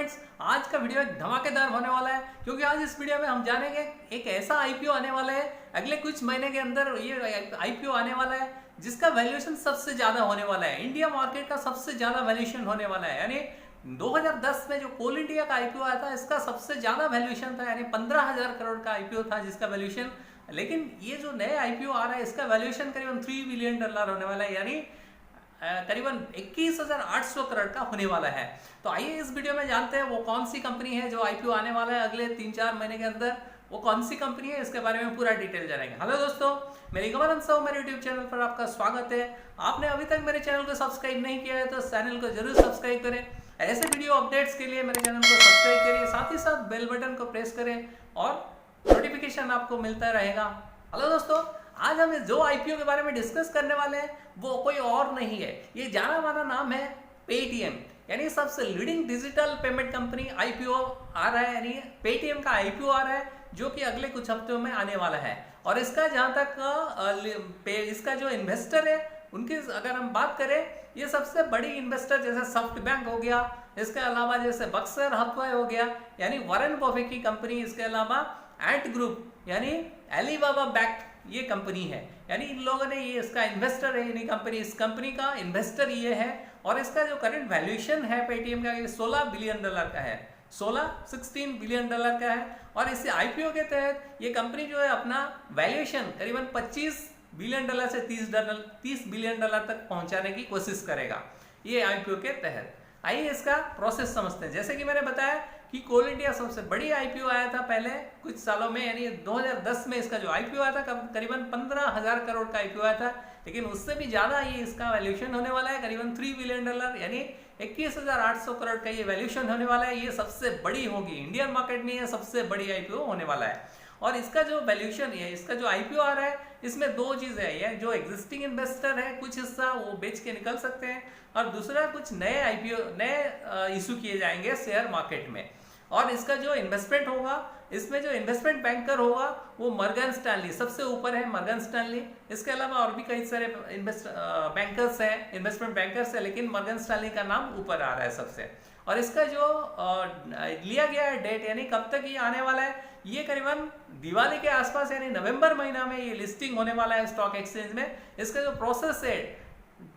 Friends, आज का video एक धमाकेदार होने वाला है क्योंकि आज इस वीडियो में हम जानेंगे एक ऐसा आईपीओ आने वाला है अगले कुछ महीने के अंदर। ये आईपीओ आने वाला है जिसका वैल्यूएशन सबसे ज्यादा होने वाला है, इंडिया मार्केट का सबसे ज्यादा वैल्यूएशन होने वाला है। यानी 2010 में जो कोल इंडिया का आईपीओ आया था इसका सबसे ज्यादा वैल्यूएशन था, यानी 15,000 करोड़ का आईपीओ था जिसका वैल्यूएशन। लेकिन ये जो नया आईपीओ आ रहा है इसका वैल्यूएशन करीबन $3 बिलियन होने वाला है, यानी करीबन 21,800 करोड़ का होने वाला है। तो आइए इस वीडियो में जानते हैं वो कौन सी कंपनी है जो आईपीओ आने वाला है अगले 3-4 महीने के अंदर। वो कौन सी कंपनी है इसके बारे में पूरा डिटेल जानेंगे। हेलो दोस्तों, मेरी कमल हंसा मेरे यूट्यूब चैनल पर आपका स्वागत है। आपने अभी तक मेरे चैनल को सब्सक्राइब नहीं किया है तो चैनल को जरूर सब्सक्राइब करें। ऐसे वीडियो अपडेट्स के लिए मेरे चैनल को सब्सक्राइब करिए, साथ ही साथ बेल बटन को प्रेस करें और नोटिफिकेशन आपको मिलता रहेगा। हेलो दोस्तों, आज हम जो आईपीओ के बारे में डिस्कस करने वाले हैं वो कोई और नहीं है, ये जाना माना नाम है पेटीएम, यानी सबसे leading digital payment company IPO आ रहा है। यानी पेटीएम का आईपीओ आ रहा है जो कि अगले कुछ हफ्तों में आने वाला है। और इसका जहां तक इसका जो इन्वेस्टर है उनकी अगर हम बात करें, ये सबसे बड़ी इन्वेस्टर जैसे सॉफ्ट बैंक हो गया, इसके अलावा जैसे बक्सर हाथवे हो गया यानी वॉरेन बफेट की कंपनी, इसके अलावा एंट ग्रुप यानी अलीबाबा बैक्ड ये कंपनी है। यानी इन लोगों ने ये इसका इन्वेस्टर है, यानी कंपनी, इस कंपनी का इन्वेस्टर ये है। और इसका जो करंट वैल्यूएशन है पेटीएम का ये $16 बिलियन का है, 16 बिलियन का है। और इस आईपीओ के तहत ये कंपनी जो है अपना वैल्यूएशन करीबन $25 बिलियन से $30 बिलियन तक पहुंचाने की कोशिश करेगा ये आईपीओ के तहत। आइए इसका प्रोसेस समझते हैं। जैसे कि मैंने बताया कि कोल इंडिया सबसे बड़ी आईपीओ आया था पहले कुछ सालों में, यानी 2010 में इसका जो आईपीओ आया था करीबन 15,000 करोड़ का आईपीओ आया था। लेकिन उससे भी ज्यादा ये इसका वैल्यूएशन होने वाला है, करीबन $3 बिलियन यानी 21,800 करोड़ का ये वैल्यूएशन होने वाला है। ये सबसे बड़ी होगी इंडियन मार्केट में, ये सबसे बड़ी आईपीओ होने वाला है। और इसका जो वैल्यूएशन है, इसका जो आईपीओ आ रहा है इसमें दो चीजें है, जो एग्जिस्टिंग इन्वेस्टर है कुछ हिस्सा वो बेच के निकल सकते हैं, और दूसरा कुछ नए आईपीओ नए इशू किए जाएंगे शेयर मार्केट में। और इसका जो इन्वेस्टमेंट होगा, इसमें जो इन्वेस्टमेंट बैंकर होगा वो मॉर्गन स्टैनली सबसे ऊपर है, मॉर्गन स्टैनली। इसके अलावा और भी कई सारे बैंकर्स हैं, इन्वेस्टमेंट बैंकर्स है, लेकिन मॉर्गन स्टैनली का नाम ऊपर आ रहा है सबसे। और इसका जो लिया गया है डेट, यानी कब तक ये आने वाला है, ये करीबन दिवाली के आसपास यानी नवंबर महीना में ये लिस्टिंग होने वाला है स्टॉक एक्सचेंज में। इसका जो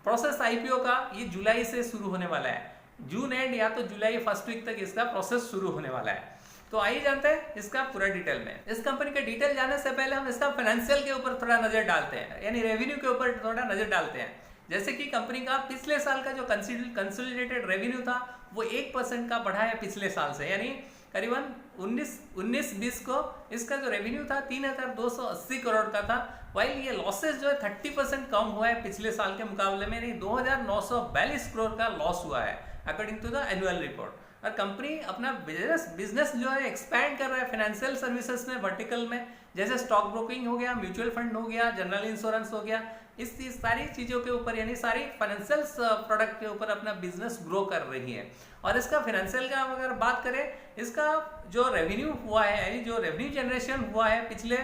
प्रोसेस आईपीओ का ये जुलाई से शुरू होने वाला है, जून एंड या तो जुलाई फर्स्ट वीक तक इसका प्रोसेस शुरू होने वाला है। तो आइए जानते हैं इसका पूरा डिटेल में। इस कंपनी के डिटेल जानने से पहले हम इसका फाइनेंशियल के ऊपर थोड़ा नजर डालते हैं, यानी रेवेन्यू के ऊपर थोड़ा नजर डालते हैं। जैसे कि कंपनी का पिछले साल का जो कंसोलिडेटेड रेवेन्यू था वो 1% का बढ़ा है पिछले साल से, यानी करीबन 19-20 को इसका जो रेवेन्यू था 3,280 करोड़ का था। वाइल ये लॉसेस जो है 30% कम हुआ है पिछले साल के मुकाबले में, नहीं 2,942 करोड़ का लॉस हुआ है according to the annual report. और कंपनी अपना बिजनेस जो है एक्सपैंड कर रहा है फाइनेंशियल सर्विसेज में, वर्टिकल में, जैसे स्टॉक ब्रोकिंग हो गया, म्यूचुअल फंड हो गया, जनरल इंश्योरेंस हो गया, इस सारी चीजों के ऊपर यानी सारी फाइनेंशियल प्रोडक्ट के ऊपर अपना बिजनेस ग्रो कर रही है। और इसका फाइनेंशियल का अगर बात करें, इसका जो रेवेन्यू हुआ है, यानी जो रेवेन्यू जनरेशन हुआ है पिछले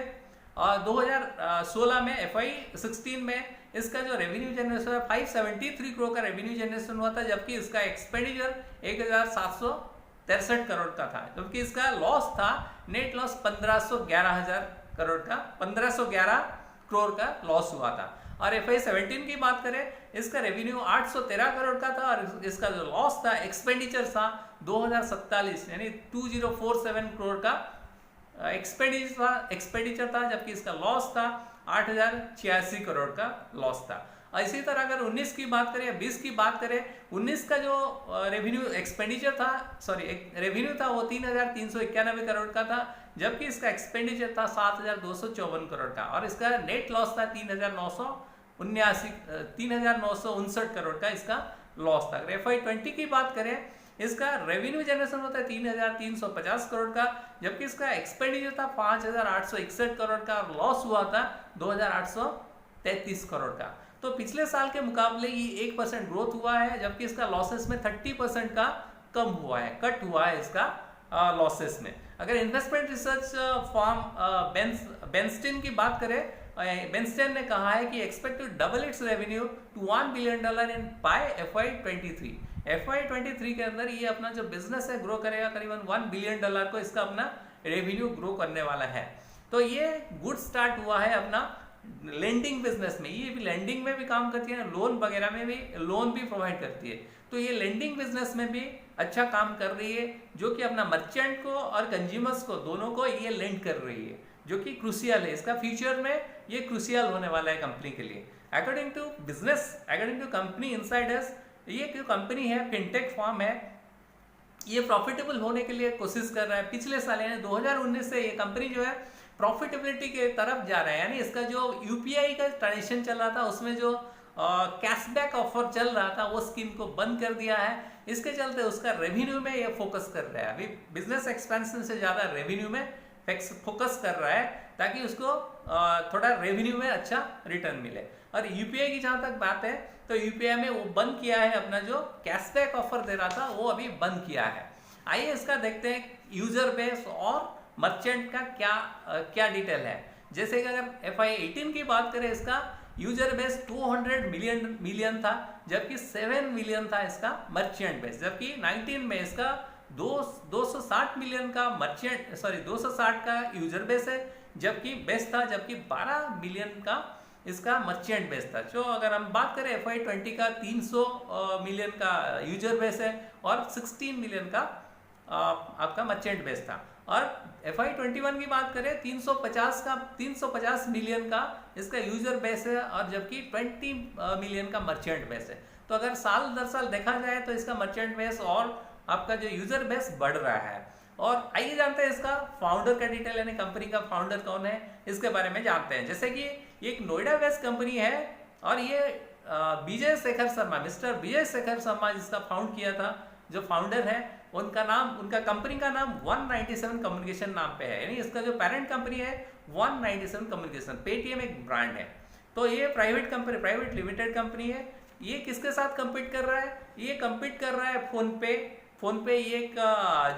2016 में FY16 में इसका जो रेवेन्यू जनरेशन 573 करोड़ का रेवेन्यू जनरेशन हुआ था, जबकि इसका एक्सपेंडिचर 1,763 करोड़ का था, जबकि इसका लॉस था नेट लॉस 1511 करोड़ का लॉस हुआ था। और FY17 की बात करें, इसका रेवेन्यू 813 करोड़ का था और इसका जो लॉस था, एक्सपेंडिचर था 2047 यानी 2047 करोड़ का एक्सपेंडिचर था, जबकि इसका लॉस था 8,086 करोड़ का लॉस था। और इसी तरह अगर 19 की बात करें या 20 की बात करें, 19 का जो रेवेन्यू एक्सपेंडिचर था, रेवेन्यू था वो 3,391 करोड़ का था, जबकि इसका एक्सपेंडिचर था 7,254 करोड़ का। और इसका नेट लॉस था 3,959 करोड़ का इसका लॉस था। FY20 की बात करें, इसका रेवेन्यू जनरेशन होता है 3,350 करोड़ का, जबकि इसका एक्सपेंडिचर था 5,861 करोड़ का, लॉस हुआ था 2,833 करोड़ का। तो पिछले साल के मुकाबले ये 1% ग्रोथ हुआ है, जबकि इसका लॉसेस में 30% का कम हुआ है, कट हुआ है इसका लॉसेस में। अगर इन्वेस्टमेंट रिसर्च फर्म बेंस्टिन की बात करें, बेंस्टेन ने कहा है कि expect to double its revenue to $1 billion in by FY23, FY23 के अंदर ये अपना जो बिजनेस है ग्रो करेगा, करीबन $1 बिलियन को इसका अपना रेवेन्यू ग्रो करने वाला है। तो ये गुड स्टार्ट हुआ है अपना लेंडिंग बिजनेस में। ये भी लेंडिंग में भी काम करती है, लोन वगैरह में भी लोन भी प्रोवाइड करती है। तो ये लेंडिंग बिजनेस में भी अच्छा काम कर रही है, जो कि अपना मर्चेंट को और कंज्यूमर्स को दोनों को ये लेंड कर रही है, जो कि क्रूशियल है। इसका फ्यूचर में ये क्रूशियल होने वाला है कंपनी के लिए। According to business, according to company insiders, ये जो कंपनी है फिनटेक फॉर्म है, ये प्रॉफिटेबल होने के लिए कोशिश कर रहा है। पिछले साल यानी 2019 से ये कंपनी जो है प्रॉफिटेबिलिटी के तरफ जा रहा है। यानी इसका जो यूपीआई का ट्रांजेक्शन चल रहा था, उसमें जो कैशबैक ऑफर चल रहा था, वो स्कीम को बंद कर दिया है। इसके चलते उसका रेवेन्यू में ये फोकस कर रहा है। अभी बिजनेस एक्सपेंशन से ज़्यादा रेवेन्यू में फोकस कर रहा है, ताकि उसको थोड़ा रेवेन्यू में अच्छा रिटर्न मिले। और यूपीआई की जहाँ तक बात है, तो यूपीआई में वो बंद किया है, अपना जो कैशबैक ऑफर दे रहा था वो अभी बंद किया है। आइए इसका देखते हैं यूजर बेस और मर्चेंट का क्या डिटेल है। जैसे कि अगर FY18 की बात करें, इसका यूजर बेस 200 मिलियन था, जबकि 7 मिलियन था इसका मर्चेंट बेस। जबकि 19 में इसका 260 मिलियन का 260 का यूजर बेस है, जबकि बेस था, जबकि 12 मिलियन का इसका मर्चेंट बेस था। जो अगर हम बात करें FY20 का 300 मिलियन का यूजर बेस है और 16 मिलियन का आपका मर्चेंट बेस था। और FY21 की बात करें, 350 मिलियन का इसका यूजर बेस है, और जबकि 20 मिलियन का मर्चेंट बेस है। तो अगर साल दर साल देखा जाए तो इसका मर्चेंट बेस और आपका जो यूजर बेस बढ़ रहा है। और आइए जानते हैं इसका फाउंडर का डिटेल, यानी कंपनी का फाउंडर कौन है, इसके बारे में जानते हैं। जैसे कि एक नोएडा बेस्ड कंपनी है, और ये विजय शेखर शर्मा, मिस्टर विजय शेखर शर्मा जिसका फाउंड किया था, जो फाउंडर है, उनका कंपनी का नाम 197 कम्युनिकेशन नाम पे है। यानी इसका जो पेरेंट कंपनी है 197 कम्युनिकेशन, पेटीएम एक ब्रांड है। तो ये प्राइवेट लिमिटेड कंपनी है। ये किसके साथ कम्पीट कर रहा है? ये कम्पीट कर रहा है फोन पे ये एक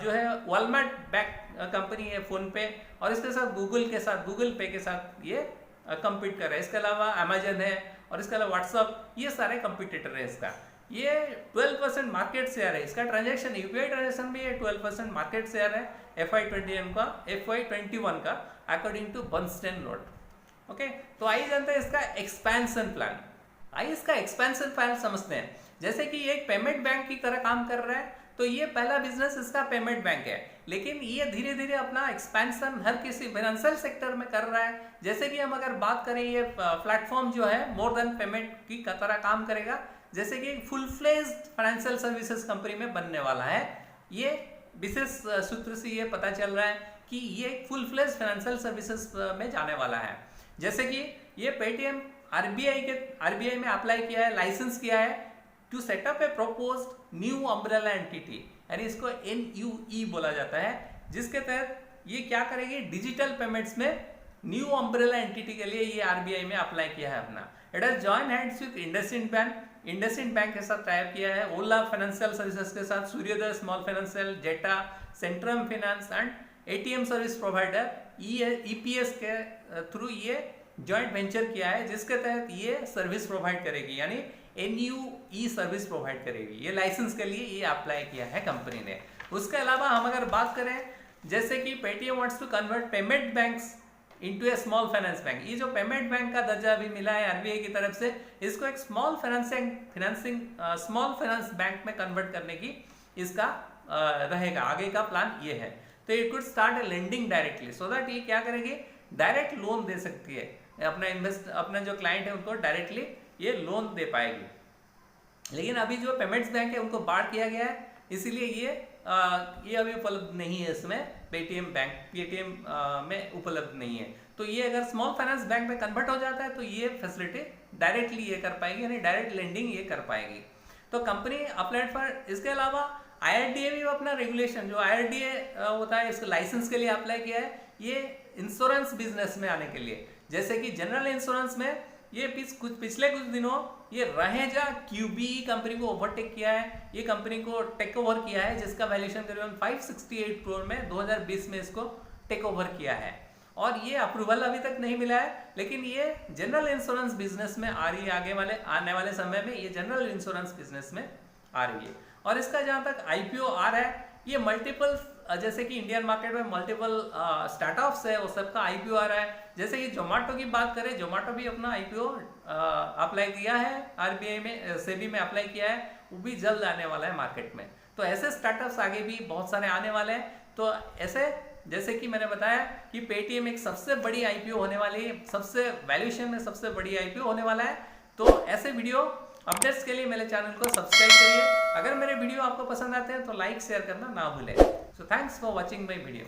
जो है वॉलमार्ट बैक कंपनी है फोन पे, और इसके साथ गूगल पे के साथ ये कम्पीट कर रहा है। इसके अलावा अमेजन है, और इसके अलावा व्हाट्सअप, ये सारे कंपटीटर है इसका। ये 12% मार्केट शेयर है इसका। ट्रांजैक्शन यूपीआई ट्रांजैक्शन भी है, 12% मार्केट शेयर है FY21 का according to Bernstein note. Okay, तो आइए जानते हैं इसका एक्सपेंशन प्लान। आइए इसका एक्सपेंशन प्लान समझते हैं। जैसे कि ये एक पेमेंट बैंक की तरह काम कर रहा है, तो ये पहला बिजनेस इसका पेमेंट बैंक है, लेकिन ये धीरे धीरे अपना एक्सपेंशन हर किसी फाइनेंशियल सेक्टर में कर रहा है। जैसे कि हम अगर बात करें, ये प्लेटफॉर्म जो है मोर देन पेमेंट की तरह काम करेगा। जैसे कि full fledged financial services company में बनने वाला है। ये विशेष सूत्र से ये पता चल रहा है कि ये फुल फ्लेज्ड फाइनेंशियल सर्विसेज में जाने वाला है। जैसे कि ये पेटीएम आरबीआई में अप्लाई किया है, लाइसेंस किया है to set up a proposed new umbrella entity, यानी इसको NUE बोला जाता है, जिसके तहत ये क्या करेगी, डिजिटल पेमेंट्स में न्यू अम्ब्रेला एंटिटी के लिए ये आरबीआई में अप्लाई किया है अपना। It has join hands with IndusInd bank के साथ टाइप किया है, ओला फाइनेंशियल सर्विसेज के साथ, Suryoday small financial, Zeta, Centrum finance and ATM service provider EPS के थ्रू ये जॉइंट वेंचर किया है, जिसके तहत ये सर्विस प्रोवाइड करेगी, यानी NUE सर्विस प्रोवाइड करेगी। ये लाइसेंस के लिए ये अप्लाई किया है कंपनी ने। उसके अलावा हम अगर बात करें, जैसे कि Paytm wants to convert payment banks into a small finance bank. ये जो पेमेंट बैंक का दर्जा भी मिला है आरबीआई की तरफ से, इसको एक स्मॉल फाइनेंस बैंक में कन्वर्ट करने की इसका रहेगा। आगे का प्लान ये है। तो it could start A lending directly, so that ये क्या करेगी, डायरेक्ट लोन दे सकती है अपना जो क्लाइंट है उनको डायरेक्टली ये लोन दे पाएगी। लेकिन अभी जो पेमेंट्स बैंक है उनको बाढ़ किया गया है, इसीलिए ये अभी उपलब्ध नहीं है इसमें। पेटीएम में उपलब्ध नहीं है। तो ये अगर स्मॉल फाइनेंस बैंक में कन्वर्ट हो जाता है तो ये फैसिलिटी डायरेक्टली ये कर पाएगी, यानी डायरेक्ट लेंडिंग ये कर पाएगी। तो कंपनी अप्लाइड फॉर, इसके अलावा IRDA भी अपना रेगुलेशन, जो IRDA होता है, इसको लाइसेंस के लिए अप्लाई किया है, ये इंश्योरेंस बिजनेस में आने के लिए। जैसे कि जनरल इंश्योरेंस में ये पिछले कुछ दिनों ये रहेजा QBE कंपनी को ओवरटेक किया है, ये कंपनी को टेक ओवर किया है, जिसका वैल्यूएशन करीबन 568 करोड़ में 2020 में इसको टेक ओवर किया है। और ये अप्रूवल अभी तक नहीं मिला है, लेकिन ये जनरल इंश्योरेंस बिजनेस में आ रही है। आने वाले समय में ये जनरल इंश्योरेंस बिजनेस में आ रही है। और इसका जहाँ तक आईपीओ आ रहा है, ये मल्टीपल, जैसे कि इंडियन मार्केट में मल्टीपल स्टार्टअप्स है, वो सबका आईपीओ आ रहा है। जैसे कि जोमेटो की बात करें, जोमेटो भी अपना आईपीओ अप्लाई किया है, आरबीआई में, सेबी में अप्लाई किया है, वो भी जल्द आने वाला है मार्केट में। तो ऐसे स्टार्टअप्स आगे भी बहुत सारे आने वाले हैं। तो ऐसे जैसे कि मैंने बताया कि पेटीएम एक सबसे बड़ी आईपीओ होने वाली है, सबसे वैल्यूएशन में सबसे बड़ी आईपीओ होने वाला है। तो ऐसे वीडियो अपडेट्स के लिए मेरे चैनल को सब्सक्राइब करिए। अगर मेरे वीडियो आपको पसंद आते हैं तो लाइक शेयर करना ना भूलें। So thanks for watching my video.